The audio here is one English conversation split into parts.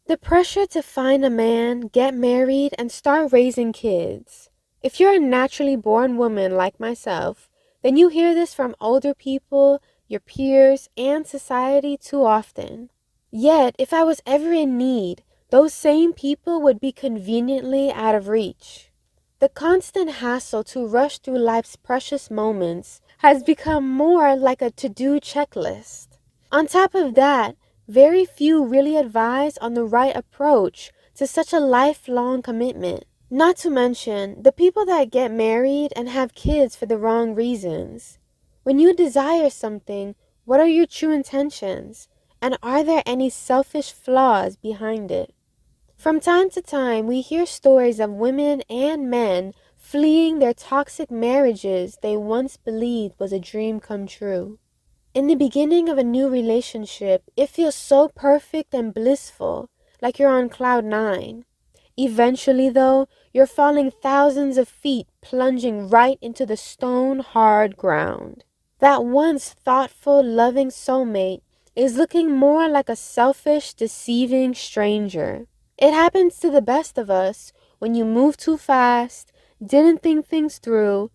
The pressure to find a man, get married, and start raising kids. If you're a naturally born woman like myself, then you hear this from older people, your peers, and society too often. Yet, if I was ever in need, those same people would be conveniently out of reach. The constant hassle to rush through life's precious moments has become more like a to-do checklist. On top of that, very few really advise on the right approach to such a lifelong commitment. Not to mention the people that get married and have kids for the wrong reasons. When you desire something, what are your true intentions? And are there any selfish flaws behind it? From time to time, we hear stories of women and men fleeing their toxic marriages they once believed was a dream come true. In the beginning of a new relationship, it feels so perfect and blissful, like you're on cloud nine. Eventually, though, you're falling thousands of feet, plunging right into the stone hard ground. That once thoughtful, loving soulmate is looking more like a selfish, deceiving stranger. It happens to the best of us when you move too fast, didn't think things through,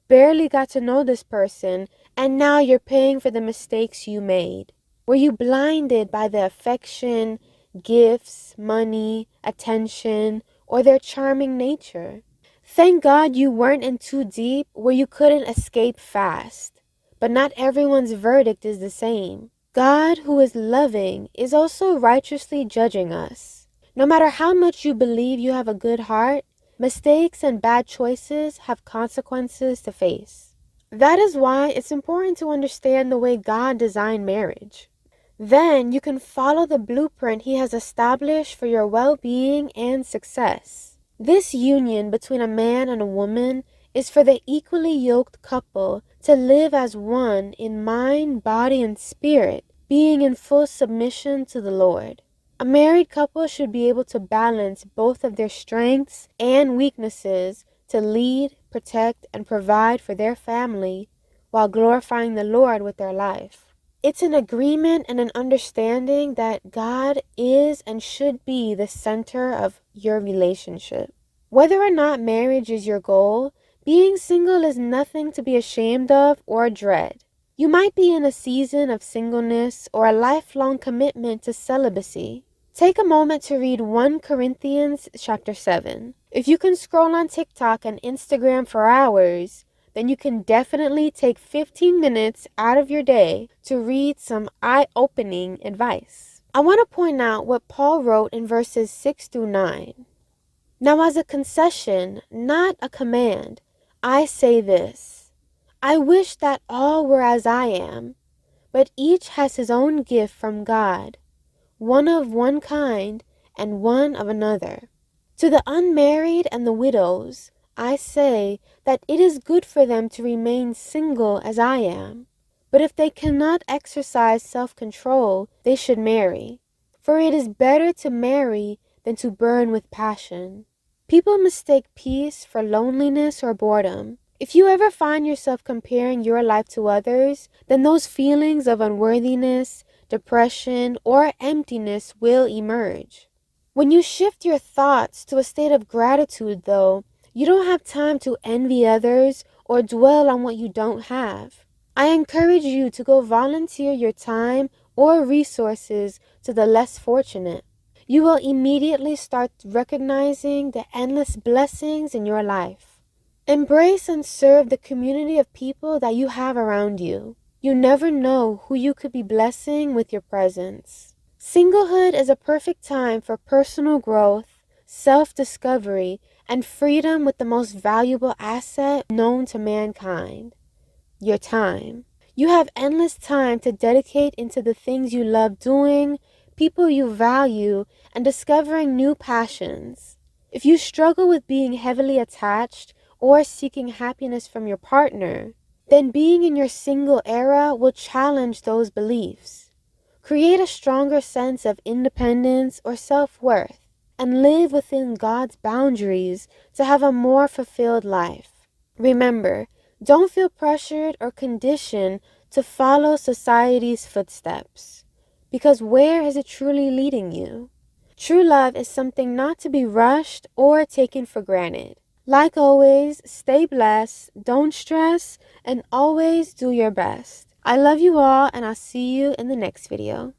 barely got to know this person, and now you're paying for the mistakes you made. Were you blinded by the affection, gifts, money, attention, or their charming nature? Thank God you weren't in too deep where you couldn't escape fast. But not everyone's verdict is the same. God, who is loving, is also righteously judging us. No matter how much you believe you have a good heart, mistakes and bad choices have consequences to face. That is why it's important to understand the way God designed marriage. Then you can follow the blueprint He has established for your well-being and success. This union between a man and a woman is for the equally yoked couple to live as one in mind, body, and spirit, being in full submission to the Lord. A married couple should be able to balance both of their strengths and weaknesses to lead, protect, and provide for their family while glorifying the Lord with their life. It's an agreement and an understanding that God is and should be the center of your relationship. Whether or not marriage is your goal, being single is nothing to be ashamed of or dread. You might be in a season of singleness or a lifelong commitment to celibacy. Take a moment to read 1 Corinthians chapter 7. If you can scroll on TikTok and Instagram for hours, then you can definitely take 15 minutes out of your day to read some eye-opening advice. I want to point out what Paul wrote in verses 6 through 9. Now as a concession, not a command, I say this. I wish that all were as I am, but each has his own gift from God, one of one kind and one of another. To the unmarried and the widows, I say that it is good for them to remain single as I am. But if they cannot exercise self-control, they should marry. For it is better to marry than to burn with passion. People mistake peace for loneliness or boredom. If you ever find yourself comparing your life to others, then those feelings of unworthiness, depression, or emptiness will emerge. When you shift your thoughts to a state of gratitude, though, you don't have time to envy others or dwell on what you don't have. I encourage you to go volunteer your time or resources to the less fortunate. You will immediately start recognizing the endless blessings in your life. Embrace and serve the community of people that you have around you. You never know who you could be blessing with your presence. Singlehood is a perfect time for personal growth, self-discovery, and freedom with the most valuable asset known to mankind, your time. You have endless time to dedicate into the things you love doing, people you value, and discovering new passions. If you struggle with being heavily attached or seeking happiness from your partner, then being in your single era will challenge those beliefs. Create a stronger sense of independence or self-worth and live within God's boundaries to have a more fulfilled life. Remember, don't feel pressured or conditioned to follow society's footsteps, because where is it truly leading you? True love is something not to be rushed or taken for granted. Like always, stay blessed, don't stress, and always do your best. I love you all, and I'll see you in the next video.